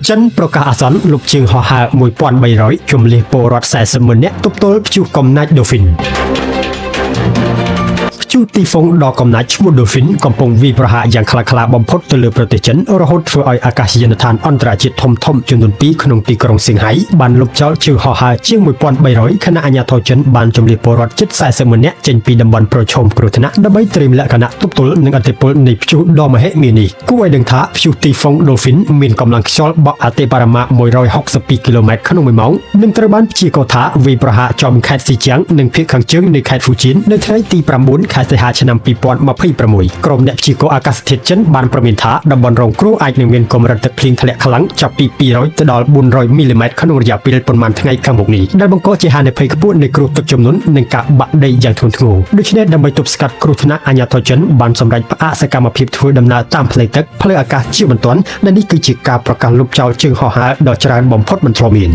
ចិនប្រកាសអាសន្នលុបជើងហោះហើរ1300ជំនះពលរដ្ឋ40,000នាក់ទប់ទល់ព្យុះកំណាច Dolphin ព្យុះទីហ្វុងដ៏កំណាចឈ្មោះ Dolphin កំពុងវាយប្រហារយ៉ាងខ្លាំងក្លាបំផុតទៅលើប្រទេសចិនរហូតធ្វើឲ្យអាកាសយានដ្ឋានអន្តរជាតិធំៗចំនួន2ក្នុងទីក្រុងសៀងហៃបានលុបចោលជើងហោះហើរជាង1300ខណៈអាជ្ញាធរចិនបានជម្លៀសពលរដ្ឋជិត40,000នាក់ចេញពីតំបន់ប្រឈមគ្រោះថ្នាក់ដើម្បីត្រៀមលក្ខណៈទប់ទល់នឹងឥទ្ធិពលនៃព្យុះដ៏មហិមានេះគួរឲ្យដឹងថាព្យុះទីហ្វុង Dolphin មានកម្លាំងខ្យល់បក់អតិបរមា162គីឡូម៉ែត្រក្នុង1ម៉ោងនិងត្រូវបានព្យាករណ៍ថាវាយប្រហារចំខេត្តស៊ីជីយ៉ាងនិងភាគខាងជើងនៃខេត្តហ្វូជៀននៅថ្ងៃទី9ខែសីហាឆ្នាំ2026ក្រុមអ្នកព្យាករណ៍អាកាសធាតុចិនបានប្រមានថាតំបន់រងគ្រោះអាចនឹងមានកម្រិតទឹកភ្លៀងធ្លាក់ខ្លាំងចាប់ពី200ទៅដល់400មីលីម៉ែត្រក្នុងរយៈពេលប៉ុន្មានថ្ងៃខាងមុខនេះដែលបង្កជាហានិភ័យខ្ពស់នៃគ្រោះទឹកជំនន់និងការបាក់ដីយ៉ាងធ្ងន់ធ្ងរដូច្នេះដើម្បីទប់ស្កាត់គ្រោះថ្នាក់អាជ្ញាធរចិនបានសម្រេចផ្អាកសកម្មភាពធ្វើដំណើរតាមផ្លូវទឹកផ្លូវអាកាសជាបន្ទាន់ដែលនេះគឺជាការប្រកាសលុបចោលជើងហោះហើរដ៏ច្រើនបំផុតមិនធ្លាប់មាន